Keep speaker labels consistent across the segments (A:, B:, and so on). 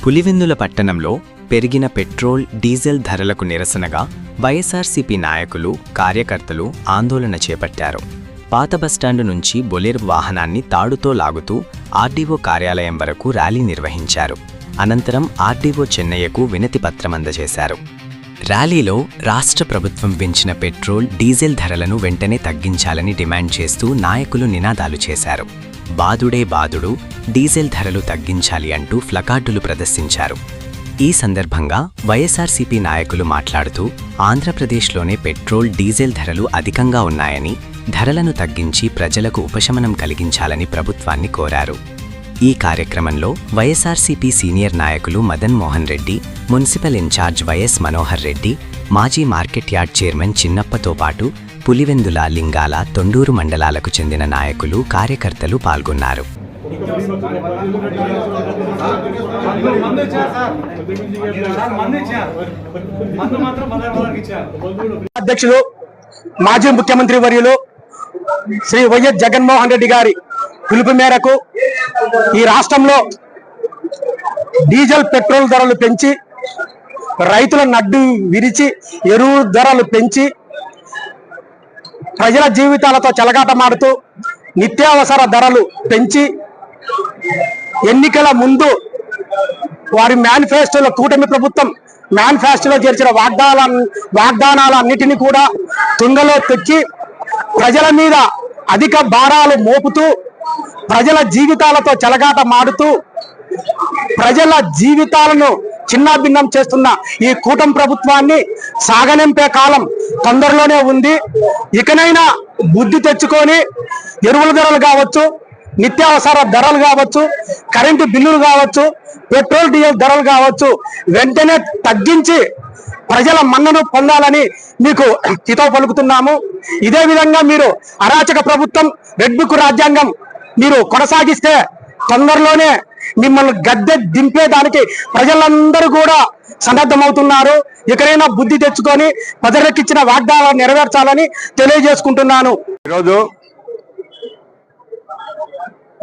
A: పులివెందుల పట్టణంలో పెరిగిన petrol, diesel ధరలకు నిరసనగా వైఎస్ఆర్సీపీ నాయకులు, కార్యకర్తలు ఆందోళన చేపట్టారు. పాత బస్టాండు నుంచి బొలెరో వాహనాన్ని తాడుతో లాగుతూ ఆర్డీఓ కార్యాలయం వరకు ర్యాలీ నిర్వహించారు. అనంతరం ఆర్డీఓ చెన్నయ్యకు వినతి పత్రం అందజేశారు. ర్యాలీలో రాష్ట్ర ప్రభుత్వం పెంచిన పెట్రోల్, డీజిల్ ధరలను వెంటనే తగ్గించాలని డిమాండ్ చేస్తూ నాయకులు నినాదాలు చేశారు. బాదుడే బాదుడు, డీజిల్ ధరలు తగ్గించాలి అంటూ ప్లకార్డులు ప్రదర్శించారు. ఈ సందర్భంగా వైఎస్ఆర్సీపీ నాయకులు మాట్లాడుతూ ఆంధ్రప్రదేశ్లోనే పెట్రోల్, డీజిల్ ధరలు అధికంగా ఉన్నాయని, ధరలను తగ్గించి ప్రజలకు ఉపశమనం కలిగించాలని ప్రభుత్వాన్ని కోరారు. ఈ కార్యక్రమంలో వైఎస్ఆర్సీపీ సీనియర్ నాయకులు మదన్ మోహన్ రెడ్డి, మున్సిపల్ ఇన్ఛార్జ్ వైఎస్ మనోహర్ రెడ్డి, మాజీ మార్కెట్ యార్డ్ చైర్మన్ చిన్నప్పతో పాటు పులివెందుల, లింగాల, తొండూరు మండలాలకు చెందిన నాయకులు, కార్యకర్తలు పాల్గొన్నారు.
B: అధ్యక్షులు, మాజీ ముఖ్యమంత్రి వర్యులు శ్రీ వైఎస్ జగన్మోహన్ రెడ్డి గారి పిలుపు మేరకు ఈ రాష్ట్రంలో డీజిల్, పెట్రోల్ ధరలు పెంచి, రైతుల నడ్డు విరిచి ఎరువు ధరలు పెంచి, ప్రజల జీవితాలతో చెలగాటమాడుతూ నిత్యావసర ధరలు పెంచి, ఎన్నికల ముందు వారి మేనిఫెస్టోలో, కూటమి ప్రభుత్వం మేనిఫెస్టోలో చేర్చిన వాగ్దానాలన్నిటినీ కూడా తుంగలో తొక్కి ప్రజల మీద అధిక భారాలు మోపుతూ, ప్రజల జీవితాలతో చెలగాటమాడుతూ, ప్రజల జీవితాలను చిన్నాభిన్నం చేస్తున్న ఈ కూటమి ప్రభుత్వాన్ని సాగనింపే కాలం తొందరలోనే ఉంది. ఇకనైనా బుద్ధి తెచ్చుకొని ఎరువుల ధరలు కావచ్చు, నిత్యావసర ధరలు కావచ్చు, కరెంటు బిల్లులు కావచ్చు, పెట్రోల్, డీజిల్ ధరలు కావచ్చు, వెంటనే తగ్గించి ప్రజల మన్నను పొందాలని మీకు హితవు పలుకుతున్నాము. ఇదే విధంగా మీరు అరాచక ప్రభుత్వం, రెడ్ బుక్ రాజ్యాంగం మీరు కొనసాగిస్తే తొందరలోనే మిమ్మల్ని గద్దె దింపేదానికి ప్రజలందరూ కూడా సన్నద్ధమవుతున్నారు. ఇకనైనా బుద్ధి తెచ్చుకొని ప్రజలకిచ్చిన వాగ్దానాలు నెరవేర్చాలని తెలియజేసుకుంటున్నాను.
C: ఈరోజు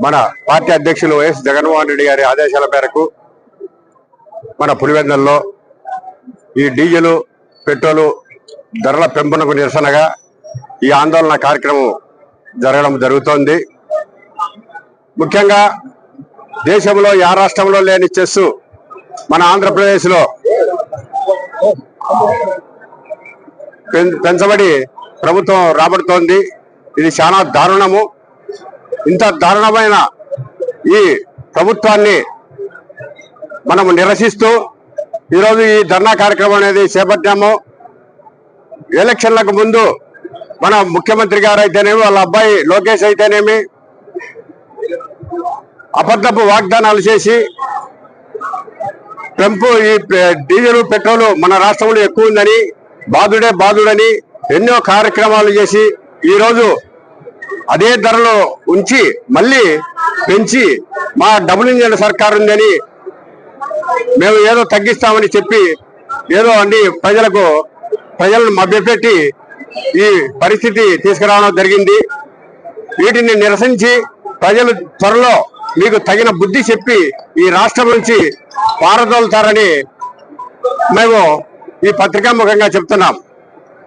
C: మన పార్టీ అధ్యక్షులు వైఎస్ జగన్మోహన్ రెడ్డి గారి ఆదేశాల మేరకు మన పులివెందుల్లో ఈ డీజిల్, పెట్రోలు ధరల పెంపునకు నిరసనగా ఈ ఆందోళన కార్యక్రమం జరగడం జరుగుతోంది. ముఖ్యంగా దేశంలో ఏ రాష్ట్రంలో లేని చెస్సు మన ఆంధ్రప్రదేశ్లో పెంచబడి ప్రభుత్వం రాబడుతోంది. ఇది చాలా దారుణము. ఇంత దారుణమైన ఈ ప్రభుత్వాన్ని మనము నిరసిస్తూ ఈరోజు ఈ ధర్నా కార్యక్రమం అనేది చేపట్టాము. ఎలక్షన్లకు ముందు మన ముఖ్యమంత్రి గారు అయితేనేమి, వాళ్ళ అబ్బాయి లోకేష్ అయితేనేమి అబద్ధపు వాగ్దానాలు చేసి పెంపు, ఈ డీజిల్, పెట్రోల్ మన రాష్ట్రంలో ఎక్కువ ఉందని, బాదుడే బాదుడని ఎన్నో కార్యక్రమాలు చేసి ఈరోజు అదే ధరలో ఉంచి మళ్ళీ పెంచి మా డబుల్ ఇంజన్ సర్కారు ఉందని మేము ఏదో తగ్గిస్తామని చెప్పి ఏదో అండి ప్రజలను మభ్యపెట్టి ఈ పరిస్థితి తీసుకురావడం జరిగింది. వీటిని నిరసించి ప్రజలు త్వరలో మీకు తగిన బుద్ధి చెప్పి ఈ రాష్ట్రం నుంచి పారదోలుతారని మేము ఈ పత్రికా ముఖంగా చెప్తున్నాం.